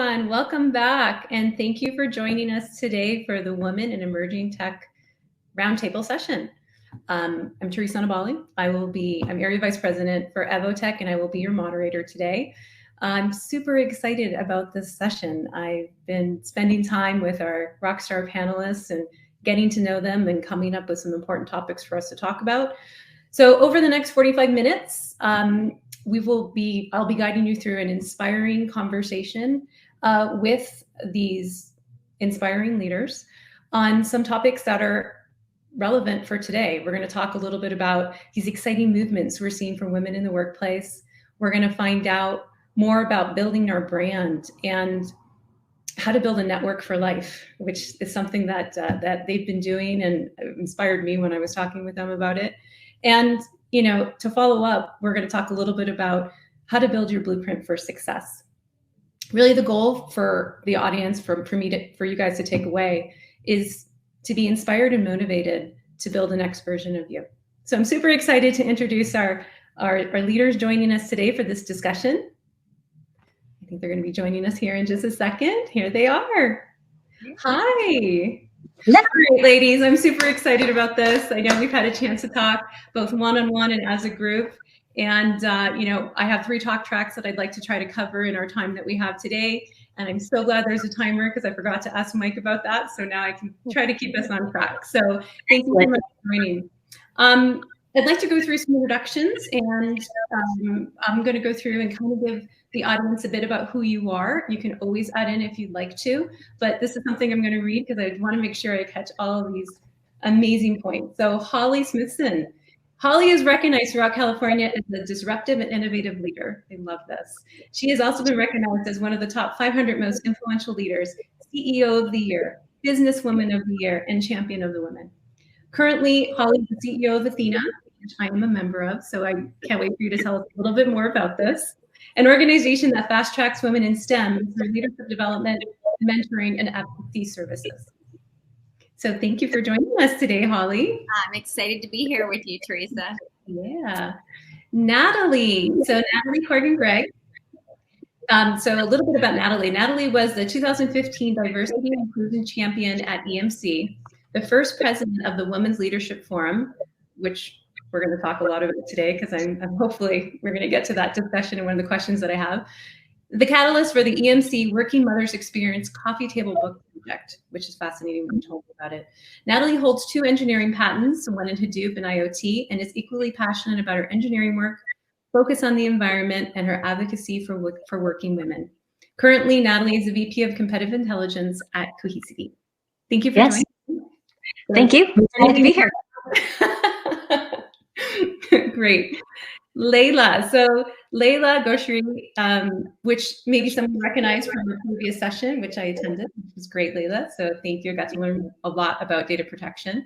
everyone. Welcome back. And thank you for joining us today for the Women in Emerging Tech Roundtable session. I'm Teresa Annibale. I'm Area Vice President for EVOTEK, and I will be your moderator today. I'm super excited about this session. I've been spending time with our rockstar panelists and getting to know them and coming up with some important topics for us to talk about. So over the next 45 minutes, I'll be guiding you through an inspiring conversation with these inspiring leaders on some topics that are relevant for today. We're going to talk a little bit about these exciting movements we're seeing for women in the workplace. We're going to find out more about building our brand and how to build a network for life, which is something that they've been doing and inspired me when I was talking with them about it. And, to follow up, we're going to talk a little bit about how to build your blueprint for success. Really, the goal for the audience, for you guys to take away, is to be inspired and motivated to build the next version of you. So I'm super excited to introduce our leaders joining us today for this discussion. I think they're going to be joining us here in just a second. Here they are. Hi. All right, ladies, I'm super excited about this. I know we've had a chance to talk both one-on-one and as a group. And, I have 3 talk tracks that I'd like to try to cover in our time that we have today. And I'm so glad there's a timer because I forgot to ask Mike about that. So now I can try to keep us on track. So thank you very much for joining. I'd like to go through some introductions, and I'm going to go through and kind of give the audience a bit about who you are. You can always add in if you'd like to, but this is something I'm going to read because I want to make sure I catch all of these amazing points. So Holly Smithson. Holly is recognized throughout California as a disruptive and innovative leader. I love this. She has also been recognized as one of the top 500 most influential leaders, CEO of the Year, Businesswoman of the Year, and Champion of the Women. Currently, Holly is the CEO of Athena, which I am a member of, so I can't wait for you to tell us a little bit more about this. An organization that fast-tracks women in STEM through leadership development, mentoring, and advocacy services. So thank you for joining us today, Holly. I'm excited to be here with you, Teresa. Yeah. Natalie. So Natalie Corridan-Gregg. So a little bit about Natalie. Natalie was the 2015 Diversity and Inclusion Champion at EMC, the first president of the Women's Leadership Forum, which we're going to talk a lot about today because I'm hopefully we're going to get to that discussion in one of the questions that I have. The catalyst for the EMC Working Mothers Experience Coffee Table Book Project, which is fascinating when you told me about it. Natalie holds 2 engineering patents, one in Hadoop and IoT, and is equally passionate about her engineering work, focus on the environment, and her advocacy for working women. Currently, Natalie is the VP of Competitive Intelligence at Cohesity. Thank you for joining me. Thank you. Glad to be here. Great. Leila. So Leila Golchehreh, which maybe someone recognized from the previous session, which I attended, which was great, Leila. So thank you. I got to learn a lot about data protection.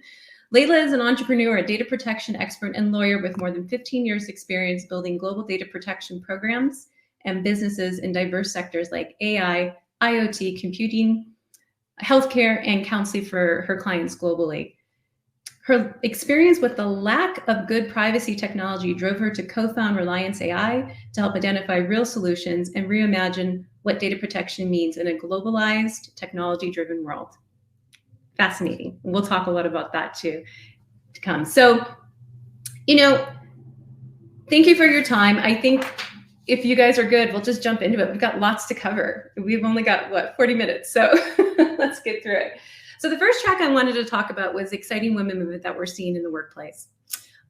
Leila is an entrepreneur, a data protection expert, and lawyer with more than 15 years experience building global data protection programs and businesses in diverse sectors like AI, IoT, computing, healthcare, and counseling for her clients globally. Her experience with the lack of good privacy technology drove her to co-found Relyance AI to help identify real solutions and reimagine what data protection means in a globalized, technology-driven world. Fascinating. We'll talk a lot about that too to come. So, thank you for your time. I think if you guys are good, we'll just jump into it. We've got lots to cover. We've only got, 40 minutes? So let's get through it. So the first track I wanted to talk about was the exciting women movement that we're seeing in the workplace.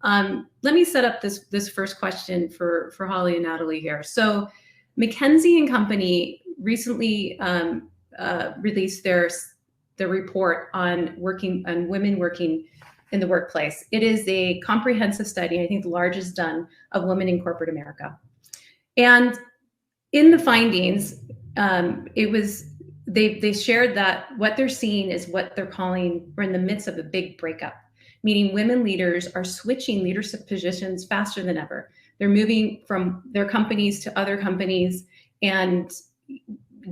Let me set up this first question for Holly and Natalie here. So McKinsey & Company recently released their report on women working in the workplace. It is a comprehensive study, I think the largest done, of women in corporate America. And in the findings, they shared that what they're seeing is what they're calling, we're in the midst of a big breakup, meaning women leaders are switching leadership positions faster than ever. They're moving from their companies to other companies, and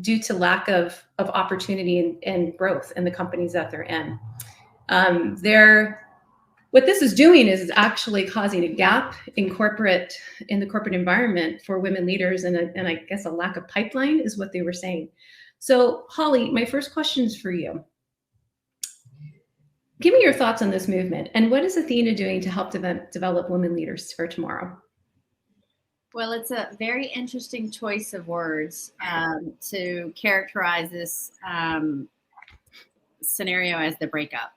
due to lack of opportunity and growth in the companies that they're in. What this is doing is actually causing a gap in the corporate environment for women leaders, and I guess a lack of pipeline is what they were saying. So Holly, my first question is for you. Give me your thoughts on this movement, and what is Athena doing to help develop women leaders for tomorrow? Well, it's a very interesting choice of words to characterize this scenario as the breakup.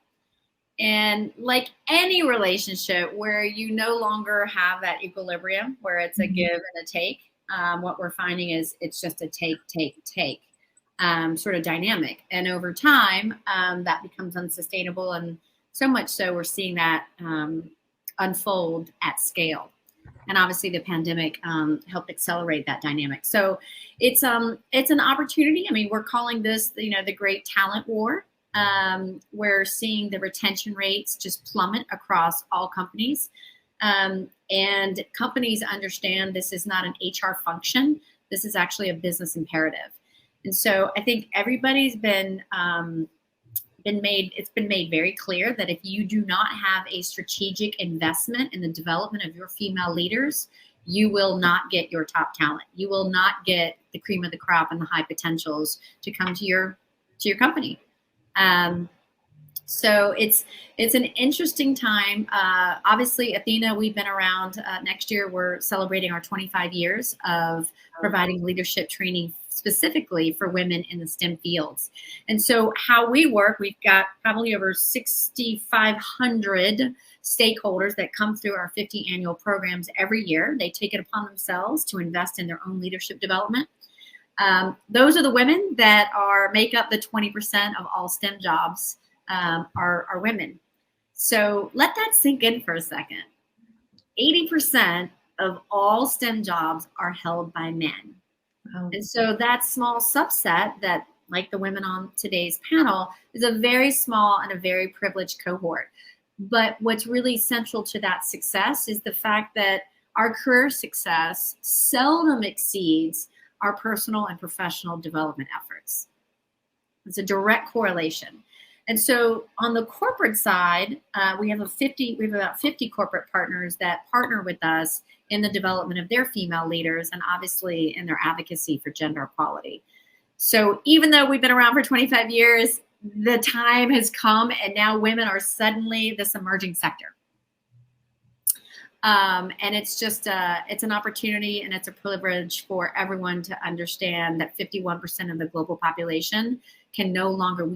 And like any relationship where you no longer have that equilibrium, where it's a give and a take, what we're finding is it's just a take sort of dynamic. And over time, that becomes unsustainable. And so much so we're seeing that unfold at scale. And obviously the pandemic helped accelerate that dynamic. So it's an opportunity. I mean, we're calling this, the great talent war. We're seeing the retention rates just plummet across all companies. And companies understand this is not an HR function. This is actually a business imperative. And so I think everybody's been made very clear that if you do not have a strategic investment in the development of your female leaders, you will not get your top talent. You will not get the cream of the crop and the high potentials to come to your company. So it's an interesting time. Obviously, Athena, we've been around. Next year, we're celebrating our 25 years of providing leadership training specifically for women in the STEM fields. And so how we work, we've got probably over 6,500 stakeholders that come through our 50 annual programs every year. They take it upon themselves to invest in their own leadership development. Those are the women that make up the 20% of all STEM jobs are women. So let that sink in for a second. 80% of all STEM jobs are held by men. Wow. And so that small subset that, like the women on today's panel, is a very small and a very privileged cohort. But what's really central to that success is the fact that our career success seldom exceeds our personal and professional development efforts. It's a direct correlation. And so on the corporate side, we have about 50 corporate partners that partner with us in the development of their female leaders and obviously in their advocacy for gender equality. So even though we've been around for 25 years, the time has come and now women are suddenly this emerging sector. And it's just, it's an opportunity and it's a privilege for everyone to understand that 51% of the global population we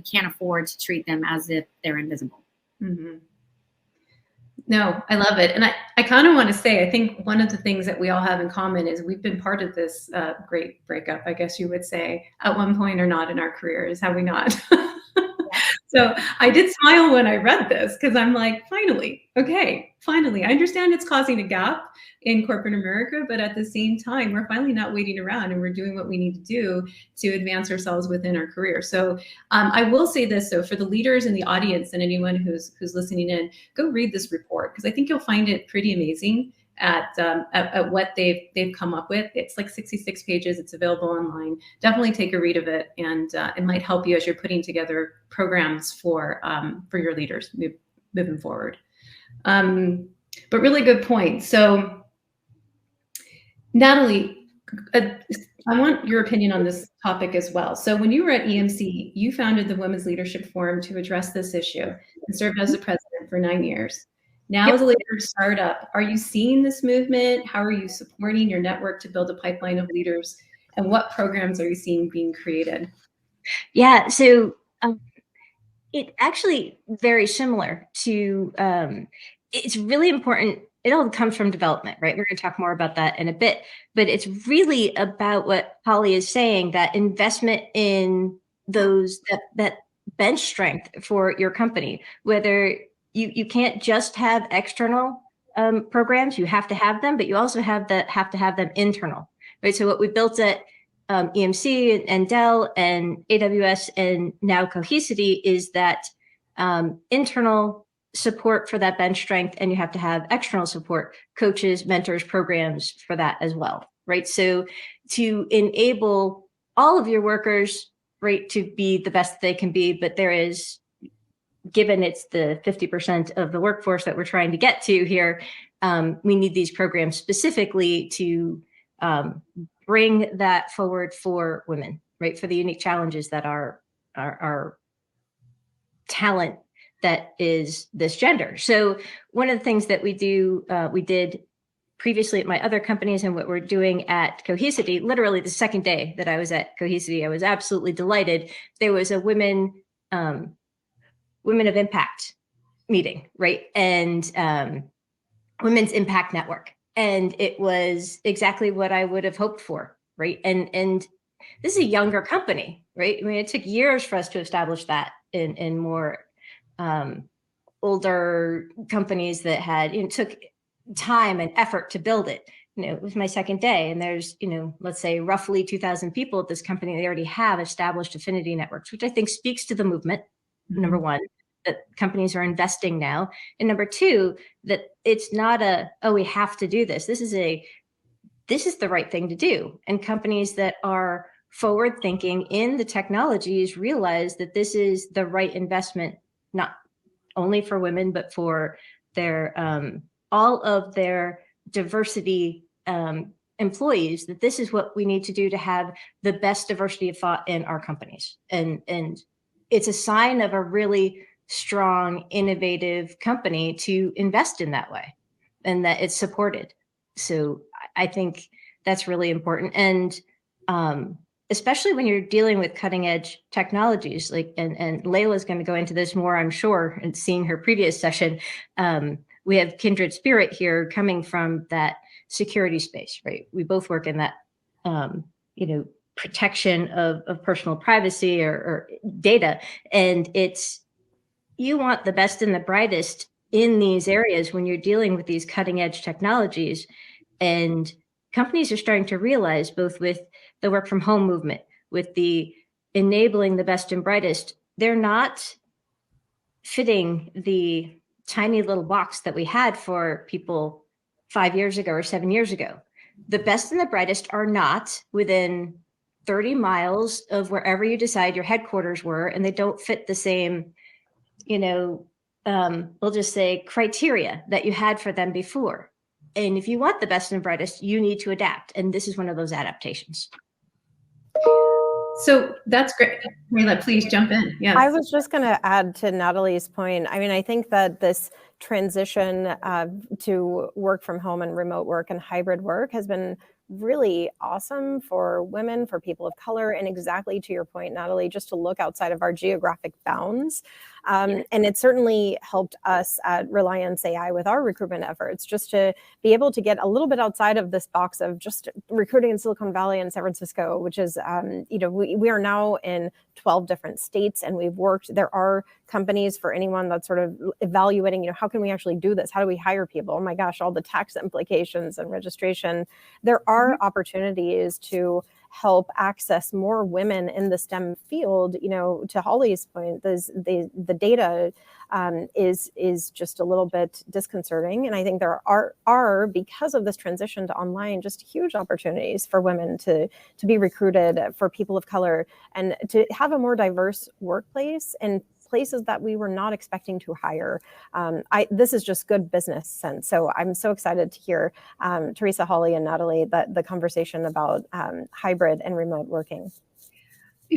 can't afford to treat them as if they're invisible. Mm-hmm. No, I love it. And I kind of want to say, I think one of the things that we all have in common is we've been part of this great breakup, I guess you would say, at one point or not in our careers, have we not? So I did smile when I read this because I'm like, finally. I understand it's causing a gap in corporate America, but at the same time, we're finally not waiting around and we're doing what we need to do to advance ourselves within our career. So I will say this, though, for the leaders in the audience and anyone who's listening in, go read this report because I think you'll find it pretty amazing at what they've come up with. It's like 66 pages. It's available online. Definitely take a read of it, and it might help you as you're putting together programs for your leaders moving forward. But really good point. So, Natalie, I want your opinion on this topic as well. So when you were at EMC, you founded the Women's Leadership Forum to address this issue and served as the president for 9 years. Now, as a leader startup, are you seeing this movement? How are you supporting your network to build a pipeline of leaders? And what programs are you seeing being created? Yeah, so it actually very similar to, it's really important. It all comes from development, right? We're going to talk more about that in a bit, but it's really about what Holly is saying, that investment in those, that bench strength for your company, whether you can't just have external programs, you have to have them, but you also have to have them internal, right? So what we built at EMC and Dell and AWS and now Cohesity is that internal support for that bench strength, and you have to have external support, coaches, mentors, programs for that as well, right? So to enable all of your workers, right, to be the best they can be, but there is, given it's the 50% of the workforce that we're trying to get to here, we need these programs specifically to bring that forward for women. right? For the unique challenges that our talent that is this gender. So one of the things that we did previously at my other companies and what we're doing at Cohesity, literally the second day that I was at Cohesity, I was absolutely delighted. There was a women of impact meeting, right? And Women's Impact Network. And it was exactly what I would have hoped for, right? And this is a younger company, right? I mean, it took years for us to establish that in more older companies that had, took time and effort to build it. It was my second day, and there's, let's say roughly 2,000 people at this company. They already have established affinity networks, which I think speaks to the movement. Mm-hmm. Number one, that companies are investing now. And number two, that it's not we have to do this. This is the right thing to do. And companies that are forward thinking in the technologies realize that this is the right investment, not only for women, but for their all of their diversity employees, that this is what we need to do to have the best diversity of thought in our companies. And it's a sign of a really strong, innovative company to invest in that way, and that it's supported. So I think that's really important. And especially when you're dealing with cutting edge technologies, like, and Leila's going to go into this more, I'm sure, and seeing her previous session. We have kindred spirit here coming from that security space, right? We both work in that, protection of personal privacy or data. And you want the best and the brightest in these areas when you're dealing with these cutting edge technologies. And companies are starting to realize, both with the work from home movement, with the enabling the best and brightest, they're not fitting the tiny little box that we had for people 5 years ago or 7 years ago. The best and the brightest are not within 30 miles of wherever you decide your headquarters were, and they don't fit the same, we'll just say criteria that you had for them before. And if you want the best and brightest, you need to adapt. And this is one of those adaptations. So that's great. Leila, please jump in. Yes. I was just going to add to Natalie's point. I mean, I think that this transition to work from home and remote work and hybrid work has been really awesome for women, for people of color, and exactly to your point, Natalie, just to look outside of our geographic bounds. And it certainly helped us at Relyance AI with our recruitment efforts, just to be able to get a little bit outside of this box of just recruiting in Silicon Valley and San Francisco, which is, we are now in 12 different states, and we've worked, there are companies, for anyone that's sort of evaluating, how can we actually do this? How do we hire people? Oh my gosh, all the tax implications and registration. There are opportunities to help access more women in the STEM field. To Holly's point, the data is just a little bit disconcerting. And I think there are, because of this transition to online, just huge opportunities for women to be recruited, for people of color, and to have a more diverse workplace and places that we were not expecting to hire. This is just good business sense. So I'm so excited to hear Teresa, Holly, and Natalie, the conversation about hybrid and remote working.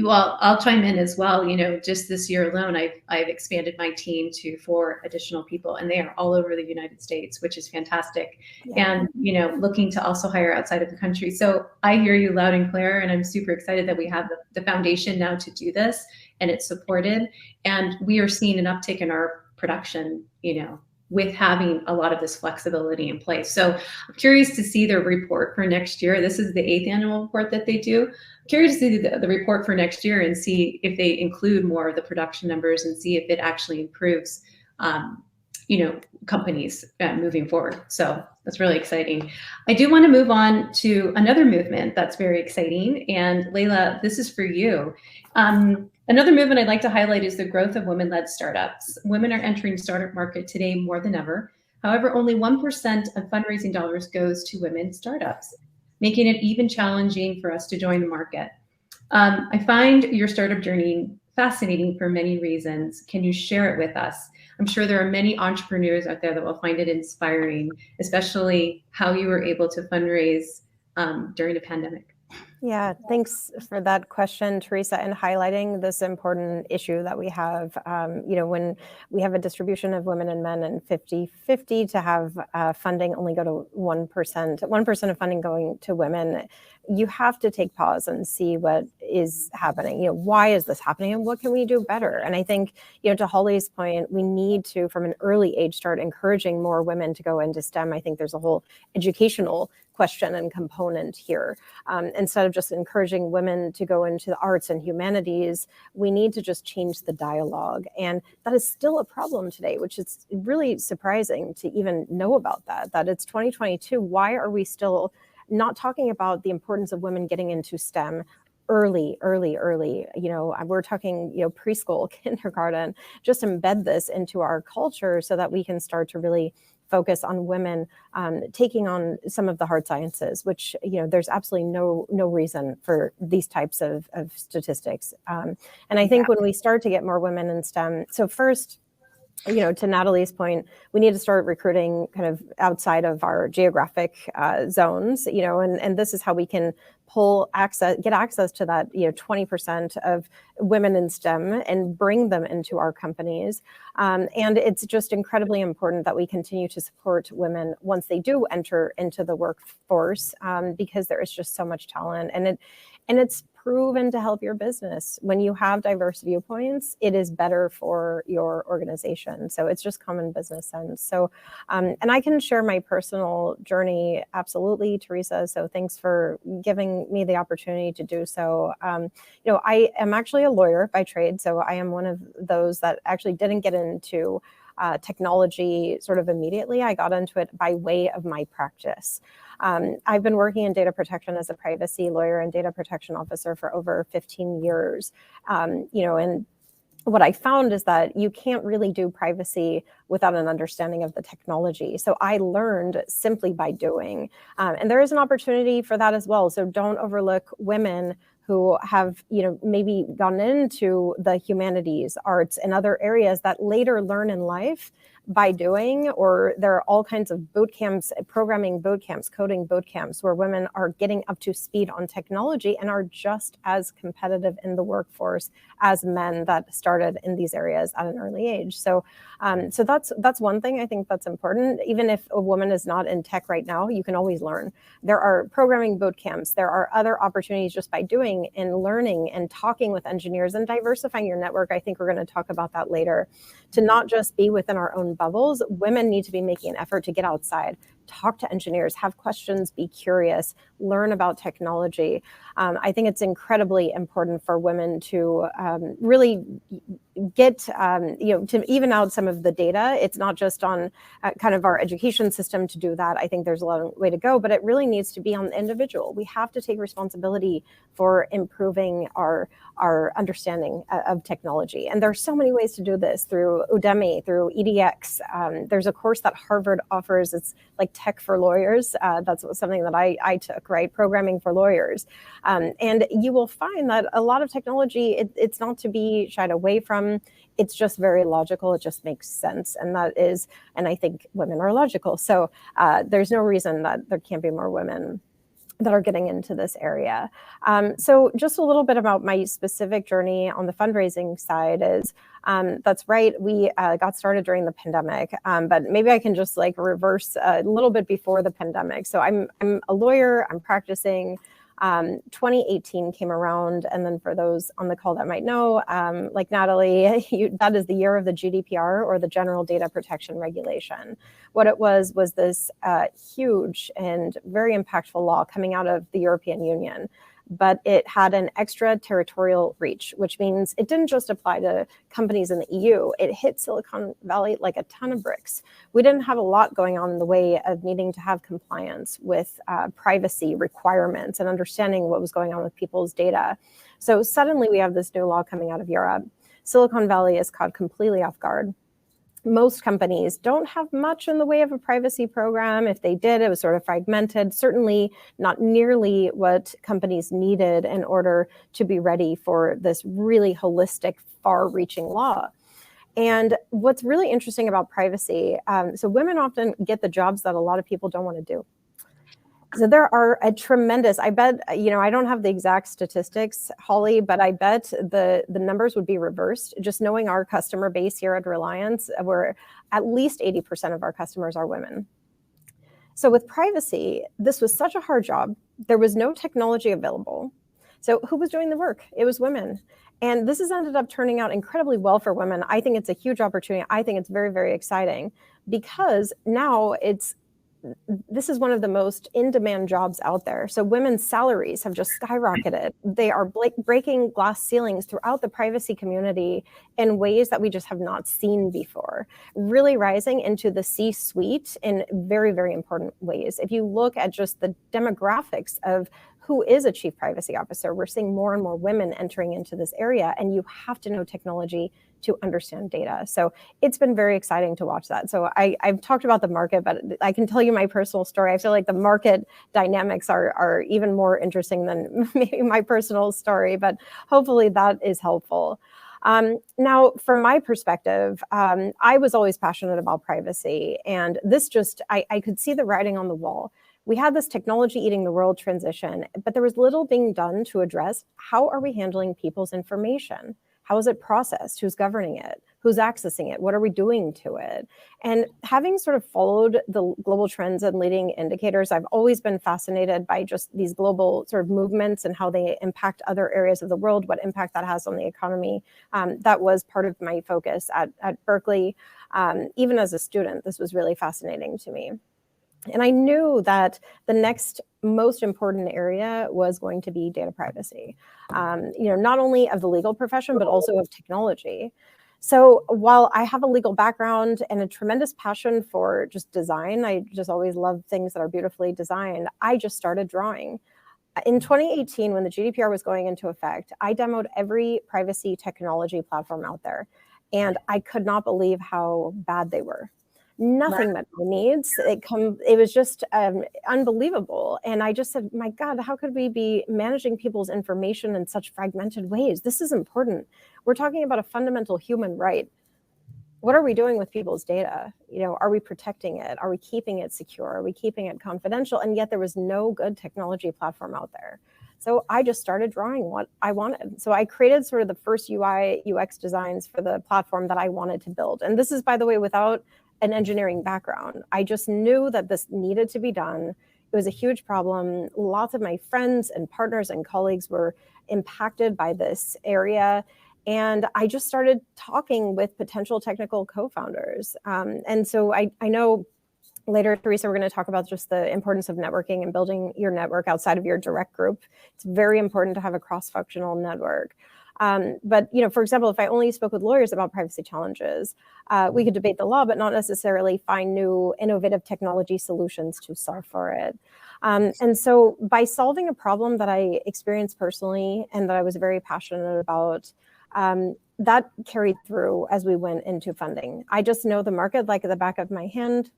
Well, I'll chime in as well. Just this year alone, I've expanded my team to 4 additional people, and they are all over the United States, which is fantastic. Yeah. And, looking to also hire outside of the country. So I hear you loud and clear, and I'm super excited that we have the foundation now to do this, and it's supported. And we are seeing an uptick in our production, with having a lot of this flexibility in place. So I'm curious to see their report for next year. This is the 8th annual report that they do. I'm curious to see the report for next year and see if they include more of the production numbers and see if it actually improves, companies moving forward. So that's really exciting. I do want to move on to another movement that's very exciting. And Leila, this is for you. Another movement I'd like to highlight is the growth of women-led startups. Women are entering the startup market today more than ever. However, only 1% of fundraising dollars goes to women startups, making it even challenging for us to join the market. I find your startup journey fascinating for many reasons. Can you share it with us? I'm sure there are many entrepreneurs out there that will find it inspiring, especially how you were able to fundraise during a pandemic. Yeah, thanks for that question, Teresa, and highlighting this important issue that we have. When we have a distribution of women and men and 50-50, to have funding only go to 1% of funding going to women, you have to take pause and see what is happening. Why is this happening and what can we do better? And I think, to Holly's point, we need to, from an early age, start encouraging more women to go into STEM. I think there's a whole educational question and component here. Instead of just encouraging women to go into the arts and humanities, we need to just change the dialogue. And that is still a problem today, which is really surprising to even know about that it's 2022. Why are we still not talking about the importance of women getting into STEM early? We're talking, preschool, kindergarten, just embed this into our culture so that we can start to really focus on women taking on some of the hard sciences, which, there's absolutely no reason for these types of statistics. And I think when we start to get more women in STEM, so first, to Natalie's point, we need to start recruiting kind of outside of our geographic zones, and this is how we can get access to that, 20% of women in STEM and bring them into our companies. And it's just incredibly important that we continue to support women once they do enter into the workforce, because there is just so much talent, and it's proven to help your business. When you have diverse viewpoints, it is better for your organization. So it's just common business sense. So, and I can share my personal journey, absolutely, Teresa. So thanks for giving me the opportunity to do so. I am actually a lawyer by trade. So I am one of those that actually didn't get into technology sort of immediately. I got into it by way of my practice. I've been working in data protection as a privacy lawyer and data protection officer for over 15 years. And what I found is that you can't really do privacy without an understanding of the technology. So I learned simply by doing. And there is an opportunity for that as well. So don't overlook women who have, maybe gone into the humanities, arts, and other areas that later learn in life by doing, or there are all kinds of boot camps, programming boot camps, coding boot camps, where women are getting up to speed on technology and are just as competitive in the workforce as men that started in these areas at an early age. So that's one thing I think that's important. Even if a woman is not in tech right now, you can always learn. There are programming boot camps. There are other opportunities just by doing and learning and talking with engineers and diversifying your network. I think we're going to talk about that later. To not just be within our own bubbles, women need to be making an effort to get outside, talk to engineers, have questions, be curious, learn about technology. I think it's incredibly important for women to really get, to even out some of the data. It's not just on kind of our education system to do that. I think there's a long way to go, but it really needs to be on the individual. We have to take responsibility for improving our understanding of technology. And there's so many ways to do this, through Udemy, through EDX. There's a course that Harvard offers. It's like tech for lawyers. That's something that I took, right? Programming for lawyers. And you will find that a lot of technology, it's not to be shied away from. It's just very logical. It just makes sense. And I think women are logical. So there's no reason that there can't be more women that are getting into this area. So just a little bit about my specific journey on the fundraising side is, that's right, we got started during the pandemic, but maybe I can just reverse a little bit before the pandemic. So I'm a lawyer, I'm practicing. 2018 came around, and then for those on the call that might know, like Natalie, that is the year of the GDPR, or the General Data Protection Regulation. What it was this huge and very impactful law coming out of the European Union, but it had an extraterritorial reach, which means it didn't just apply to companies in the EU. It hit Silicon Valley like a ton of bricks. We didn't have a lot going on in the way of needing to have compliance with privacy requirements and understanding what was going on with people's data. So suddenly we have this new law coming out of Europe. Silicon Valley is caught completely off guard. Most companies don't have much in the way of a privacy program. If they did, it was sort of fragmented, certainly not nearly what companies needed in order to be ready for this really holistic, far-reaching law. And what's really interesting about privacy, so women often get the jobs that a lot of people don't want to do. So there are a tremendous, I bet, I don't have the exact statistics, Holly, but I bet the numbers would be reversed. Just knowing our customer base here at Relyance, where at least 80% of our customers are women. So with privacy, this was such a hard job. There was no technology available. So who was doing the work? It was women. And this has ended up turning out incredibly well for women. I think it's a huge opportunity. I think it's very, very exciting because now this is one of the most in-demand jobs out there. So women's salaries have just skyrocketed. They are breaking glass ceilings throughout the privacy community in ways that we just have not seen before, really rising into the C-suite in very, very important ways. If you look at just the demographics of who is a chief privacy officer, we're seeing more and more women entering into this area, and you have to know technology to understand data. So it's been very exciting to watch that. So I've talked about the market, but I can tell you my personal story. I feel like the market dynamics are even more interesting than maybe my personal story, but hopefully that is helpful. Now, from my perspective, I was always passionate about privacy, and this I could see the writing on the wall. We had this technology eating the world transition, but there was little being done to address how are we handling people's information? How is it processed? Who's governing it? Who's accessing it? What are we doing to it? And having sort of followed the global trends and leading indicators, I've always been fascinated by just these global sort of movements and how they impact other areas of the world, what impact that has on the economy. That was part of my focus at Berkeley. Even as a student, this was really fascinating to me. And I knew that the next most important area was going to be data privacy, not only of the legal profession, but also of technology. So while I have a legal background and a tremendous passion for just design, I just always love things that are beautifully designed, I just started drawing. In 2018, when the GDPR was going into effect, I demoed every privacy technology platform out there, and I could not believe how bad they were. Nothing met my needs. It was just unbelievable. And I just said, my God, how could we be managing people's information in such fragmented ways? This is important. We're talking about a fundamental human right. What are we doing with people's data? Are we protecting it? Are we keeping it secure? Are we keeping it confidential? And yet there was no good technology platform out there. So I just started drawing what I wanted. So I created sort of the first UI, UX designs for the platform that I wanted to build. And this is, by the way, without an engineering background. I just knew that this needed to be done. It was a huge problem. Lots of my friends and partners and colleagues were impacted by this area. And I just started talking with potential technical co-founders. And so I know later, Teresa, we're going to talk about just the importance of networking and building your network outside of your direct group. It's very important to have a cross-functional network. But, for example, if I only spoke with lawyers about privacy challenges, we could debate the law, but not necessarily find new innovative technology solutions to solve for it. And so by solving a problem that I experienced personally and that I was very passionate about, that carried through as we went into funding. I just know the market like at the back of my hand.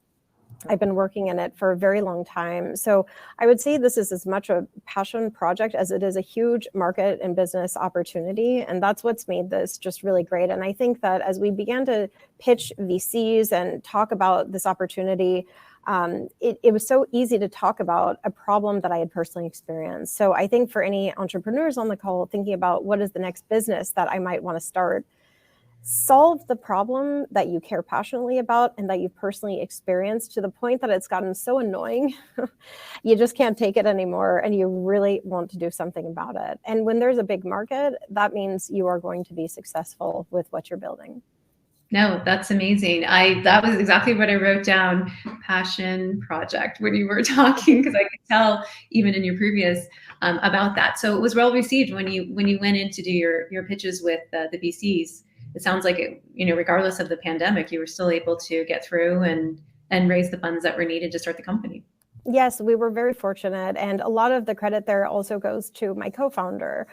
I've been working in it for a very long time. So I would say this is as much a passion project as it is a huge market and business opportunity. And that's what's made this just really great. And I think that as we began to pitch VCs and talk about this opportunity, it was so easy to talk about a problem that I had personally experienced. So I think for any entrepreneurs on the call thinking about what is the next business that I might want to start, solve the problem that you care passionately about and that you've personally experienced to the point that it's gotten so annoying, you just can't take it anymore and you really want to do something about it. And when there's a big market, that means you are going to be successful with what you're building. No, that's amazing. That was exactly what I wrote down, passion project, when you were talking, because I could tell even in your previous about that. So it was well received when you went in to do your pitches with the VCs. It sounds like regardless of the pandemic, you were still able to get through and raise the funds that were needed to start the company. Yes, we were very fortunate. And a lot of the credit there also goes to my co-founder,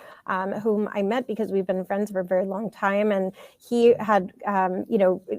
whom I met because we've been friends for a very long time. And he had,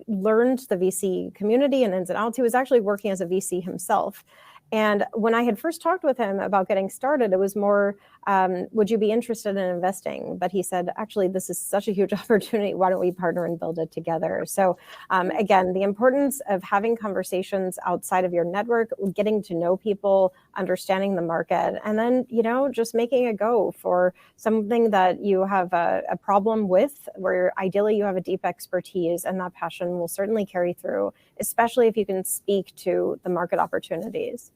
learned the VC community and ins and outs. He was actually working as a VC himself. And when I had first talked with him about getting started, it was more would you be interested in investing? But he said, actually, this is such a huge opportunity. Why don't we partner and build it together? So again, the importance of having conversations outside of your network, getting to know people, understanding the market, and then, just making a go for something that you have a problem with, where ideally you have a deep expertise, and that passion will certainly carry through, especially if you can speak to the market opportunities.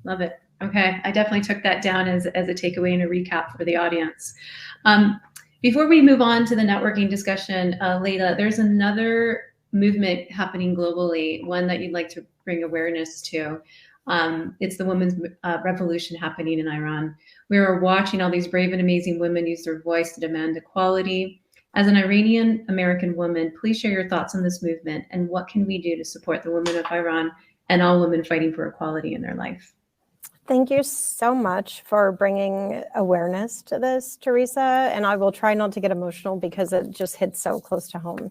Love it. Okay, I definitely took that down as a takeaway and a recap for the audience. Before we move on to the networking discussion, Leila, there's another movement happening globally, one that you'd like to bring awareness to. It's the women's revolution happening in Iran. We are watching all these brave and amazing women use their voice to demand equality. As an Iranian American woman, please share your thoughts on this movement and what can we do to support the women of Iran and all women fighting for equality in their life. Thank you so much for bringing awareness to this, Teresa. And I will try not to get emotional because it just hits so close to home.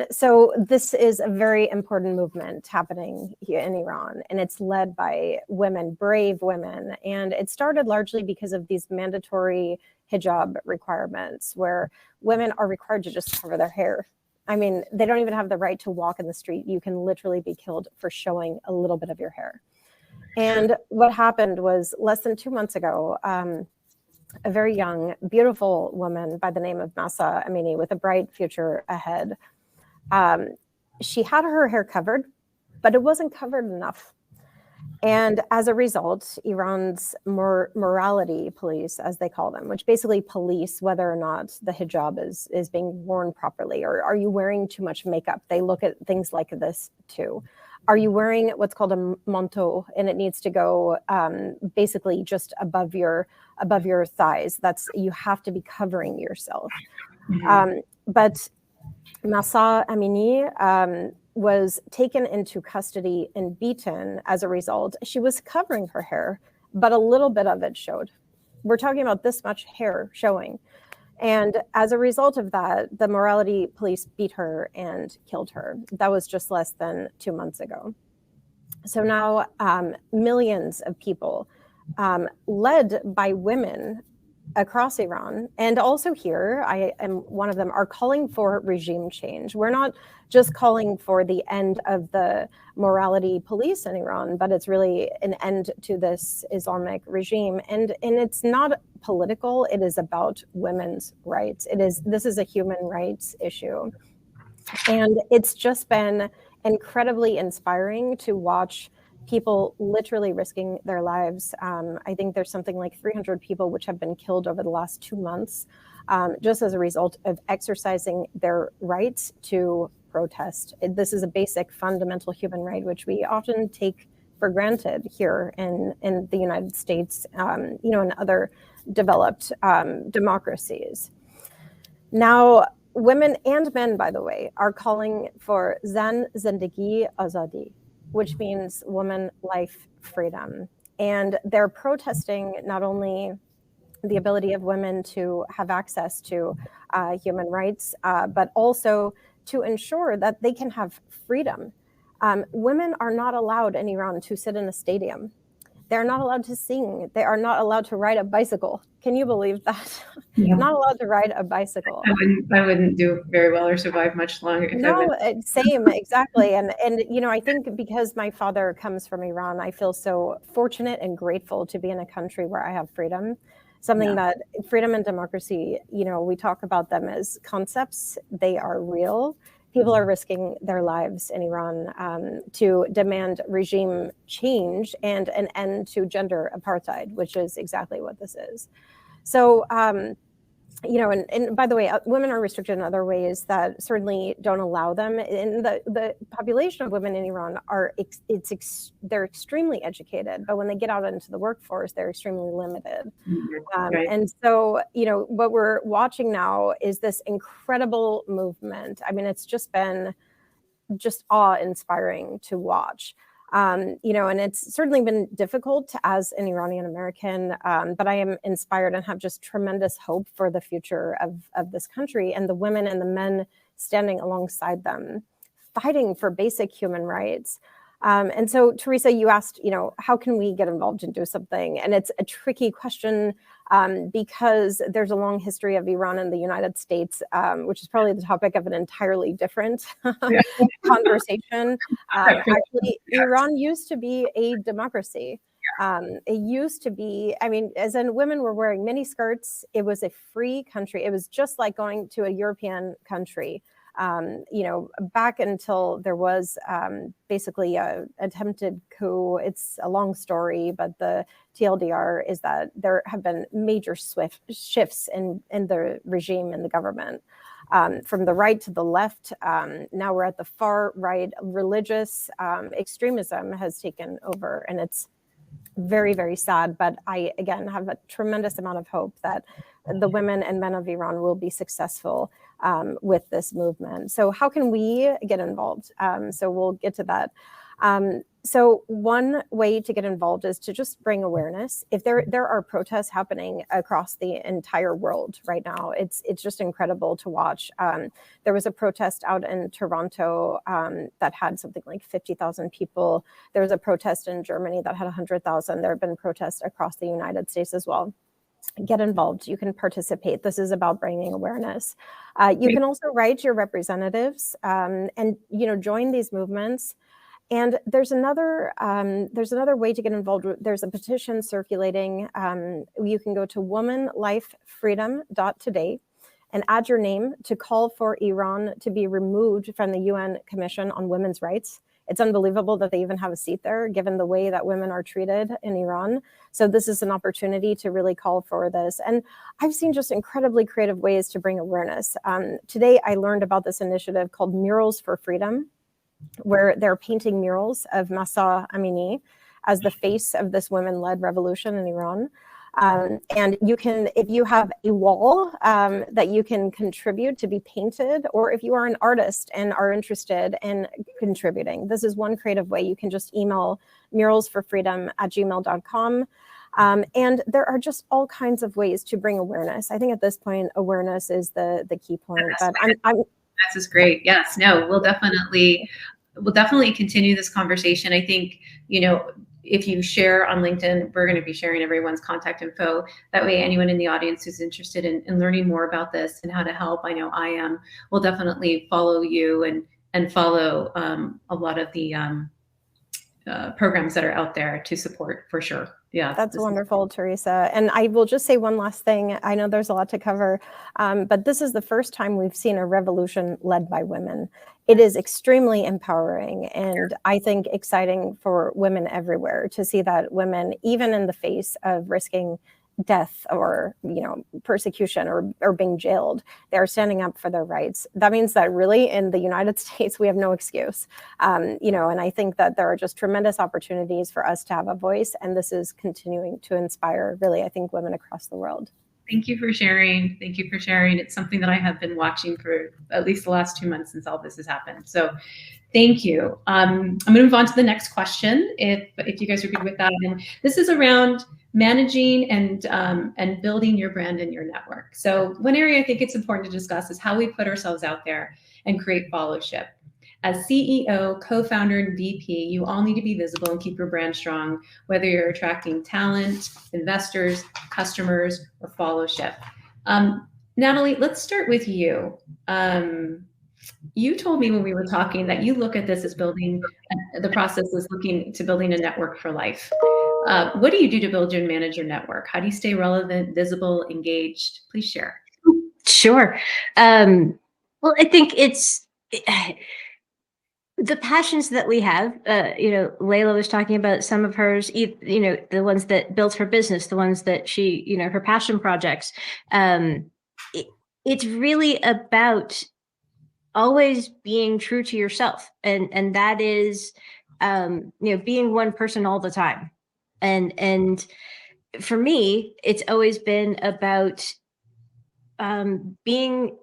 So this is a very important movement happening here in Iran, and it's led by women, brave women. And it started largely because of these mandatory hijab requirements where women are required to just cover their hair. I mean, they don't even have the right to walk in the street. You can literally be killed for showing a little bit of your hair. And what happened was less than 2 months ago, a very young, beautiful woman by the name of Mahsa Amini with a bright future ahead. She had her hair covered, but it wasn't covered enough. And as a result, Iran's morality police, as they call them, which basically police whether or not the hijab is being worn properly, or are you wearing too much makeup? They look at things like this too. Are you wearing what's called a manteau, and it needs to go basically just above your thighs? You have to be covering yourself. But Mahsa Amini was taken into custody and beaten as a result. She was covering her hair, but a little bit of it showed. We're talking about this much hair showing. And as a result of that, the morality police beat her and killed her. That was just less than 2 months ago. So now millions of people, led by women across Iran, and also here, I am one of them, are calling for regime change. We're not just calling for the end of the morality police in Iran, but it's really an end to this Islamic regime. And it's not political, it is about women's rights. This is a human rights issue. And it's just been incredibly inspiring to watch people literally risking their lives. I think there's something like 300 people which have been killed over the last 2 months, just as a result of exercising their rights to protest. This is a basic fundamental human right, which we often take for granted here in the United States, and other developed democracies. Now, women and men, by the way, are calling for Zan Zindagi Azadi, which means woman, life, freedom. And they're protesting not only the ability of women to have access to human rights, but also to ensure that they can have freedom. Women are not allowed in Iran to sit in a stadium. They're not allowed to sing. They are not allowed to ride a bicycle. Can you believe that? Yeah. Not allowed to ride a bicycle. I wouldn't do very well or survive much longer. Same, exactly. And I think because my father comes from Iran, I feel so fortunate and grateful to be in a country where I have freedom. Something that freedom and democracy, we talk about them as concepts. They are real. People are risking their lives in Iran to demand regime change and an end to gender apartheid, which is exactly what this is. So, and by the way, women are restricted in other ways that certainly don't allow them. And the population of women in Iran they're extremely educated, but when they get out into the workforce, they're extremely limited. Right. And so, what we're watching now is this incredible movement. I mean, it's just been awe-inspiring to watch. And it's certainly been difficult as an Iranian American, but I am inspired and have just tremendous hope for the future of this country and the women and the men standing alongside them, fighting for basic human rights. And so, Teresa, you asked, how can we get involved and do something? And it's a tricky question. because there's a long history of Iran and the United States, which is probably the topic of an entirely different conversation. Actually, Iran used to be a democracy. It used to be, I mean, as in women were wearing mini skirts. It was a free country. It was just like going to a European country. You know, back until there was basically a attempted coup. It's a long story, but the TLDR is that there have been major swift shifts in the regime and the government. From the right to the left, now we're at the far right. Religious extremism has taken over, and it's very, very sad. But I, again, have a tremendous amount of hope that the women and men of Iran will be successful with this movement. So how can we get involved? So we'll get to that. So one way to get involved is to just bring awareness. If there are protests happening across the entire world right now, it's just incredible to watch. There was a protest out in Toronto that had something like 50,000 people. There was a protest in Germany that had 100,000. There have been protests across the United States as well. Get involved. You can participate. This is about bringing awareness. You can also write your representatives and join these movements. And there's another way to get involved. There's a petition circulating. You can go to womanlifefreedom.today and add your name to call for Iran to be removed from the UN Commission on Women's Rights. It's unbelievable that they even have a seat there, given the way that women are treated in Iran. So this is an opportunity to really call for this. And I've seen just incredibly creative ways to bring awareness. Today, I learned about this initiative called Murals for Freedom, where they're painting murals of Mahsa Amini as the face of this women-led revolution in Iran. And you can, if you have a wall that you can contribute to be painted, or if you are an artist and are interested in contributing, this is one creative way. You can just email muralsforfreedom@gmail.com. And there are just all kinds of ways to bring awareness. I think at this point, awareness is the key point. But This is great. Yes, no, we'll definitely continue this conversation. I think, if you share on LinkedIn, we're going to be sharing everyone's contact info. That way, anyone in the audience who's interested in learning more about this and how to help, I know I am, will definitely follow you and follow a lot of the programs that are out there to support, for sure. Yeah, that's wonderful, Teresa. And I will just say one last thing. I know there's a lot to cover, but this is the first time we've seen a revolution led by women. It is extremely empowering and I think exciting for women everywhere to see that women, even in the face of risking death or persecution or being jailed, they're standing up for their rights. That means that really in the United States we have no excuse, and I think that there are just tremendous opportunities for us to have a voice, and this is continuing to inspire really, I think, women across the world. Thank you for sharing. Thank you for sharing. It's something that I have been watching for at least the last 2 months since all this has happened. So thank you. I'm going to move on to the next question, if you guys are good with that. And this is around managing and building your brand and your network. So one area I think it's important to discuss is how we put ourselves out there and create followership. As CEO, co-founder, and VP, you all need to be visible and keep your brand strong, whether you're attracting talent, investors, customers, or followership. Natalie, let's start with you. You told me when we were talking that you look at this as building, the process is looking to building a network for life. What do you do to build and manage your network? How do you stay relevant, visible, engaged? Please share. Sure. Well, I think it's the passions that we have. Leila was talking about some of hers, the ones that built her business, the ones that she, her passion projects. It's really about always being true to yourself. And that is, being one person all the time. And for me, it's always been about being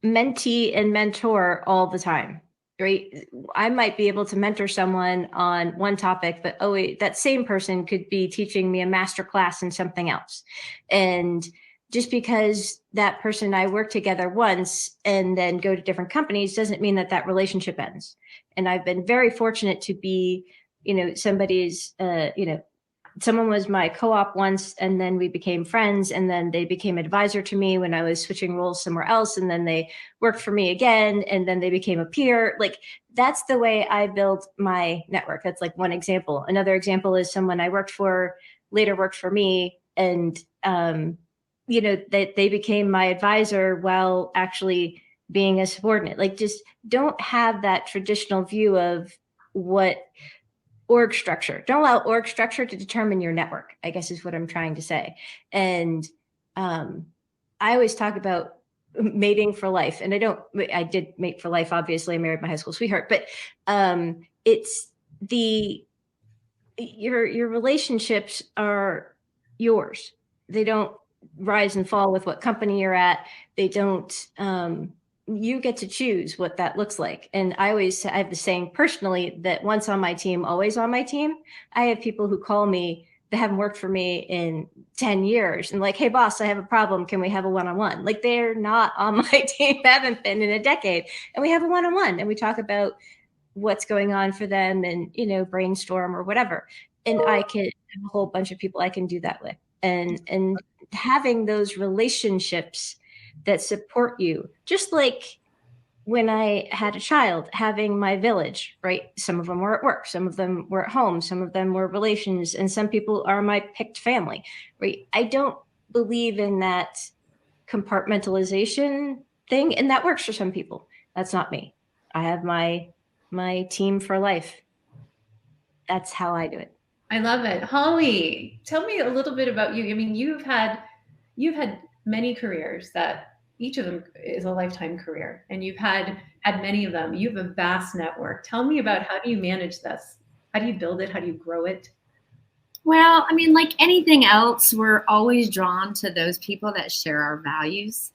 mentee and mentor all the time, right? I might be able to mentor someone on one topic, but that same person could be teaching me a master class in something else. And just because that person and I work together once and then go to different companies doesn't mean that relationship ends. And I've been very fortunate to be, somebody's, someone was my co-op once, and then we became friends, and then they became advisor to me when I was switching roles somewhere else, and then they worked for me again, and then they became a peer. Like, that's the way I build my network. That's like one example. Another example is someone I worked for later worked for me, and they became my advisor while actually being a subordinate. Like, just don't have that traditional view of what org structure. Don't allow org structure to determine your network, I guess is what I'm trying to say. And I always talk about mating for life. And I did mate for life. Obviously, I married my high school sweetheart, but it's your relationships are yours. They don't rise and fall with what company you're at. They don't, you get to choose what that looks like. And I have the saying personally that once on my team, always on my team. I have people who call me that haven't worked for me in 10 years and like, hey boss, I have a problem. Can we have a one-on-one? Like, they're not on my team, haven't been in a decade. And we have a one-on-one and we talk about what's going on for them and, brainstorm or whatever. And I can have a whole bunch of people I can do that with. And having those relationships that support you, just like when I had a child, having my village, right? Some of them were at work, some of them were at home, some of them were relations, and some people are my picked family, right? I don't believe in that compartmentalization thing, and that works for some people. That's not me. I have my team for life. That's how I do it. I love it. Holly, tell me a little bit about you. I mean, you've had many careers that each of them is a lifetime career, and you've had many of them. You have a vast network. Tell me about, how do you manage this? How do you build it? How do you grow it? Well, I mean, like anything else, we're always drawn to those people that share our values.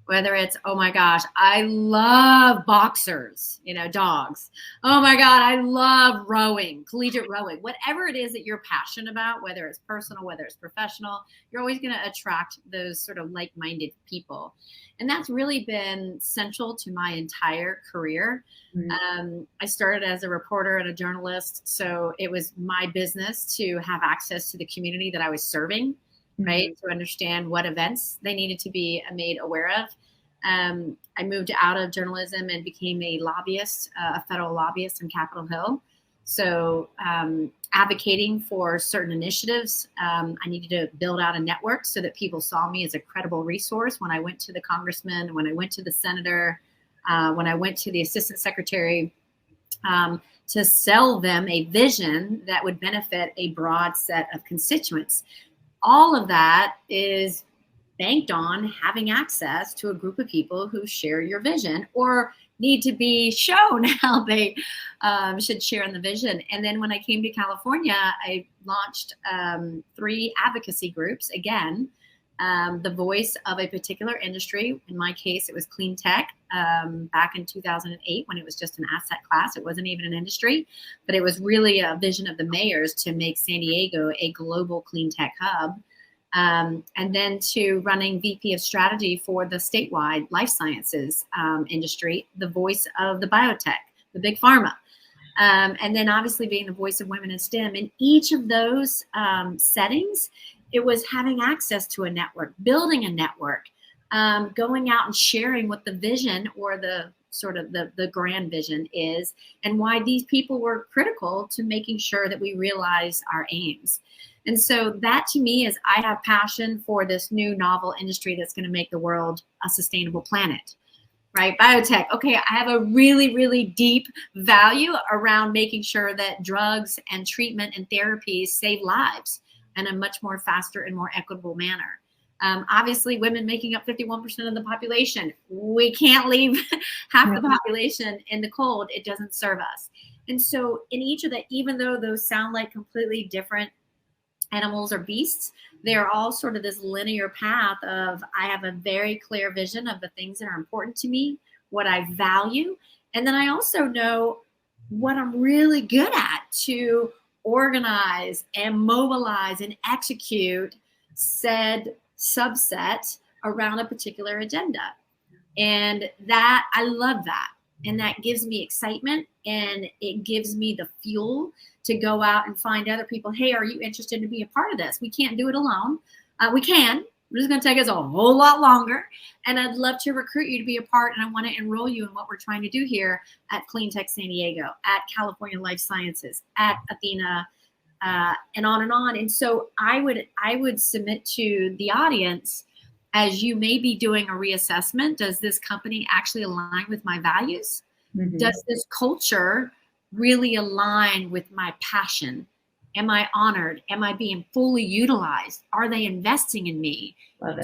Whether it's, oh my gosh, I love boxers, dogs. Oh my God, I love rowing, collegiate rowing. Whatever it is that you're passionate about, whether it's personal, whether it's professional, you're always going to attract those sort of like-minded people. And that's really been central to my entire career. Mm-hmm. I started as a reporter and a journalist, so it was my business to have access to the community that I was serving. Right, to understand what events they needed to be made aware of. I moved out of journalism and became a lobbyist, a federal lobbyist in Capitol Hill. So advocating for certain initiatives, I needed to build out a network so that people saw me as a credible resource when I went to the congressman, when I went to the senator, when I went to the assistant secretary, to sell them a vision that would benefit a broad set of constituents. All of that is banked on having access to a group of people who share your vision or need to be shown how they should share in the vision. And then when I came to California, I launched 3 advocacy groups. Again, the voice of a particular industry. In my case, it was clean tech back in 2008 when it was just an asset class. It wasn't even an industry, but it was really a vision of the mayors to make San Diego a global clean tech hub. And then to running VP of strategy for the statewide life sciences industry, the voice of the biotech, the big pharma. And then obviously being the voice of women in STEM. In each of those settings, it was having access to a network, building a network, going out and sharing what the vision or the sort of the grand vision is and why these people were critical to making sure that we realize our aims. And so that to me is, I have passion for this new novel industry that's going to make the world a sustainable planet, right? Biotech. Okay, I have a really, really deep value around making sure that drugs and treatment and therapies save lives in a much more faster and more equitable manner. Obviously, women making up 51% of the population. We can't leave half the population in the cold. It doesn't serve us. And so in each of that, even though those sound like completely different animals or beasts, they're all sort of this linear path of, I have a very clear vision of the things that are important to me, what I value. And then I also know what I'm really good at to organize and mobilize and execute said subset around a particular agenda. And that, I love that. And that gives me excitement, and it gives me the fuel to go out and find other people. Hey, are you interested to be a part of this? We can't do it alone. We can. It's going to take us a whole lot longer. And I'd love to recruit you to be a part. And I want to enroll you in what we're trying to do here at Clean Tech San Diego, at California Life Sciences, at Athena, and on and on. And so I would submit to the audience, as you may be doing a reassessment, does this company actually align with my values? Mm-hmm. Does this culture really align with my passion? Am I honored? Am I being fully utilized? Are they investing in me? Am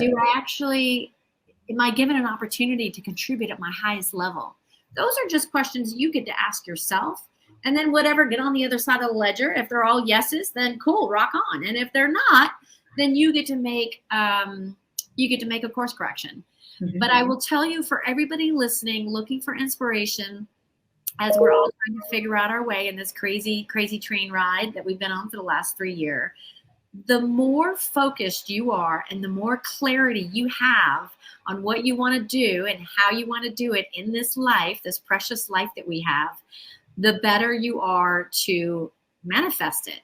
I given an opportunity to contribute at my highest level? Those are just questions you get to ask yourself. And then get on the other side of the ledger. If they're all yeses, then cool, rock on. And if they're not, then you get to make a course correction. Mm-hmm. But I will tell you, for everybody listening, looking for inspiration, as we're all trying to figure out our way in this crazy, crazy train ride that we've been on for the last 3 years, the more focused you are and the more clarity you have on what you want to do and how you want to do it in this life, this precious life that we have, the better you are to manifest it.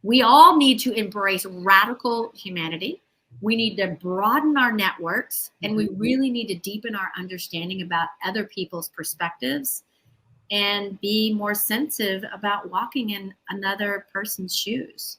We all need to embrace radical humanity. We need to broaden our networks, and we really need to deepen our understanding about other people's perspectives and be more sensitive about walking in another person's shoes.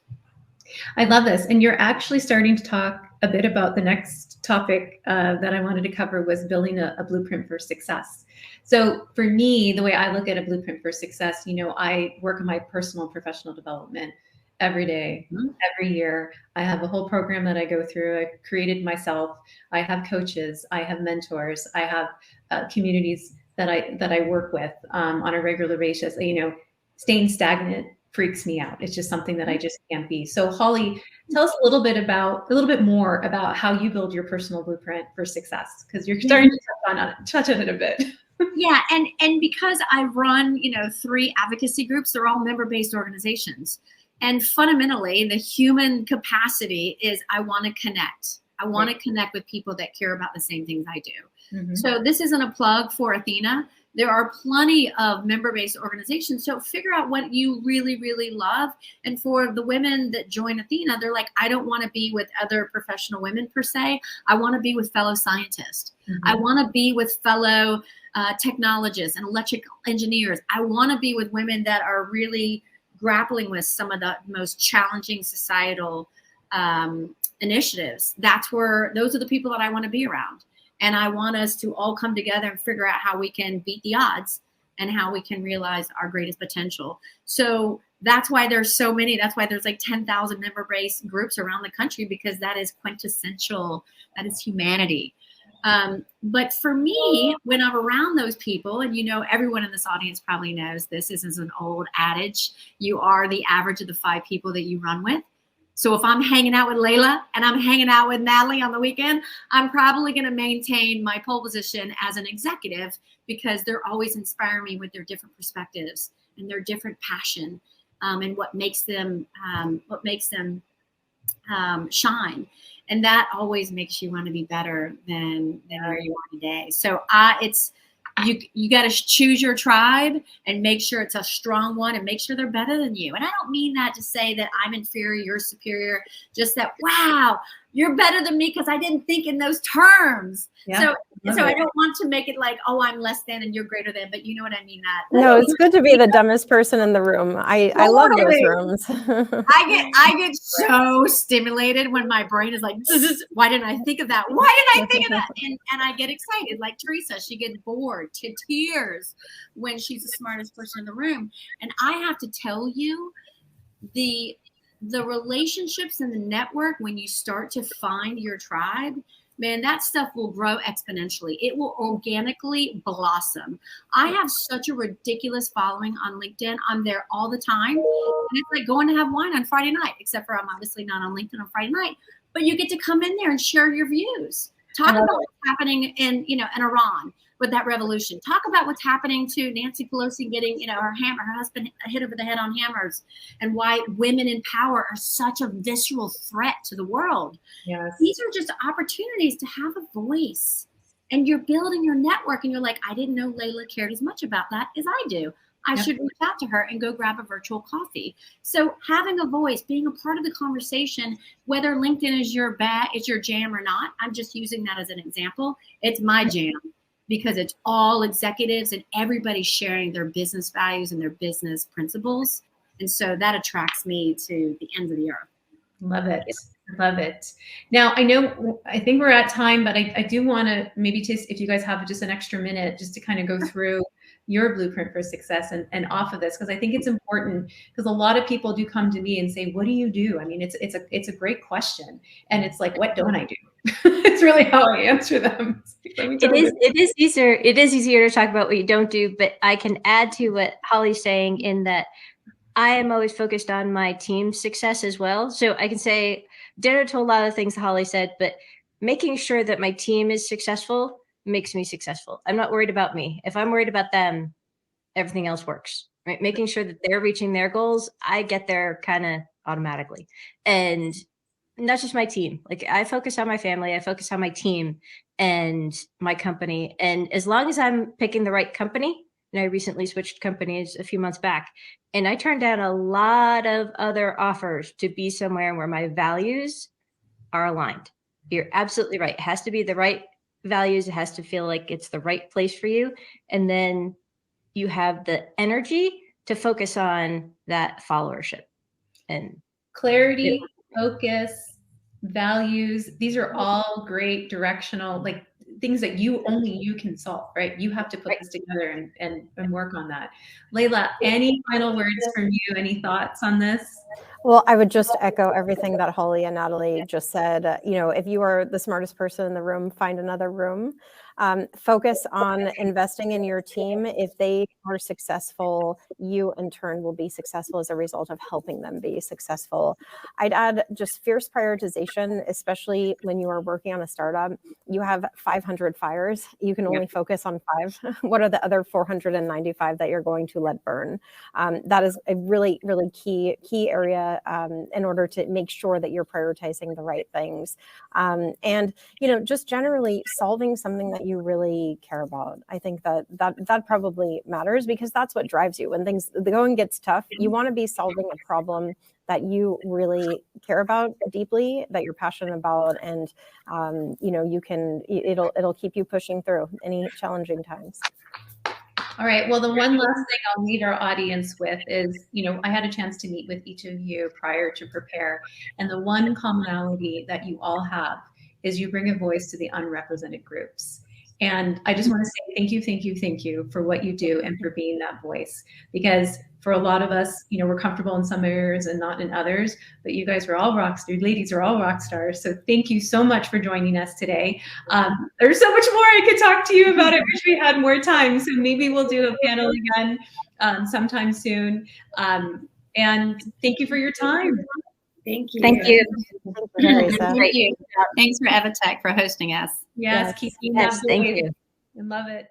I love this. And you're actually starting to talk a bit about the next topic that I wanted to cover, was building a blueprint for success. So for me, the way I look at a blueprint for success, I work on my personal and professional development every day, every year. I have a whole program that I go through. I created myself. I have coaches. I have mentors. I have communities that I work with on a regular basis. Staying stagnant freaks me out. It's just something that I just can't be. So Holly, tell us a little bit more about how you build your personal blueprint for success, because you're starting to touch on it a bit. Yeah, and because I run 3 advocacy groups, they're all member-based organizations. And fundamentally, the human capacity is I want to connect. I want to connect with people that care about the same things I do. Mm-hmm. So this isn't a plug for Athena. There are plenty of member-based organizations. So figure out what you really, really love. And for the women that join Athena, they're like, I don't want to be with other professional women per se. I want to be with fellow scientists. Mm-hmm. I want to be with fellow technologists and electrical engineers. I want to be with women that are really grappling with some of the most challenging societal initiatives. Those are the people that I want to be around. And I want us to all come together and figure out how we can beat the odds and how we can realize our greatest potential. So that's why there's so many. That's why there's like 10,000 member-based groups around the country, because that is quintessential. That is humanity. But for me, when I'm around those people, and everyone in this audience probably knows this is an old adage, you are the average of the 5 people that you run with. So if I'm hanging out with Leila and I'm hanging out with Natalie on the weekend, I'm probably going to maintain my pole position as an executive, because they're always inspiring me with their different perspectives and their different passion, and what makes them shine. And that always makes you want to be better than where you are today. So you got to choose your tribe and make sure it's a strong one, and make sure they're better than you. And I don't mean that to say that I'm inferior, you're superior, just that, wow, you're better than me because I didn't think in those terms. Yeah, so I don't want to make it like, oh, I'm less than and you're greater than, but you know what I mean? No, it's good to be the dumbest person in the room. I love those rooms. I get so stimulated when my brain is like, why didn't I think of that? Why did I think of that? And I get excited. Like Teresa, she gets bored to tears when she's the smartest person in the room. And I have to tell you, the relationships and the network, when you start to find your tribe, man, that stuff will grow exponentially. It will organically blossom. I have such a ridiculous following on LinkedIn. I'm there all the time. And it's like going to have wine on Friday night, except for I'm obviously not on LinkedIn on Friday night. But you get to come in there and share your views. Talk about what's happening in Iran with that revolution. Talk about what's happening to Nancy Pelosi getting, her husband hit over the head on hammers, and why women in power are such a visceral threat to the world. Yes. These are just opportunities to have a voice and you're building your network, and you're like, I didn't know Leila cared as much about that as I do. I should reach out to her and go grab a virtual coffee. So having a voice, being a part of the conversation, whether LinkedIn is your jam or not, I'm just using that as an example. It's my jam because it's all executives and everybody sharing their business values and their business principles. And so that attracts me to the ends of the earth. Love it. Love it. Now, I think we're at time, but I do want to maybe just, if you guys have just an extra minute, just to kind of go through your blueprint for success and off of this, because I think it's important, because a lot of people do come to me and say, what do you do? I mean, it's a great question. And it's like, what don't I do? It's really how I answer them. It is easier to talk about what you don't do, but I can add to what Holly's saying in that I am always focused on my team's success as well. So I can say ditto to a lot of the things Holly said, but making sure that my team is successful makes me successful. I'm not worried about me. If I'm worried about them, everything else works, right? Making sure that they're reaching their goals, I get there kind of automatically. And not just my team. Like, I focus on my family, I focus on my team and my company. And as long as I'm picking the right company, and I recently switched companies a few months back, and I turned down a lot of other offers to be somewhere where my values are aligned. You're absolutely right. It has to be the right values. It has to feel like it's the right place for you. And then you have the energy to focus on that followership. And clarity, focus, values, these are all great directional, like things that only you can solve, right? You have to put this together and work on that. Leila, any final words from you? Any thoughts on this? Well, I would just echo everything that Holly and Natalie just said. If you are the smartest person in the room, find another room. Focus on investing in your team. If they are successful, you in turn will be successful as a result of helping them be successful. I'd add just fierce prioritization, especially when you are working on a startup. You have 500 fires. You can only focus on 5. What are the other 495 that you're going to let burn? That is a really, really key area in order to make sure that you're prioritizing the right things. And just generally solving something that you really care about. I think that probably matters, because that's what drives you. When the going gets tough, you want to be solving a problem that you really care about deeply, that you're passionate about, and it'll keep you pushing through any challenging times. All right. Well, the one last thing I'll leave our audience with is, I had a chance to meet with each of you prior to prepare, and the one commonality that you all have is you bring a voice to the unrepresented groups. And I just want to say thank you for what you do and for being that voice, because for a lot of us, we're comfortable in some areas and not in others, but you guys are all rock stars, ladies are all rock stars. So thank you so much for joining us today. There's so much more I could talk to you about. I wish we had more time. So maybe we'll do a panel again sometime soon. And thank you for your time. Thank you. Thank you. Teresa. Thank you. Thanks for EVOTEK for hosting us. Yes, keep being that voice. Thank you. I love it.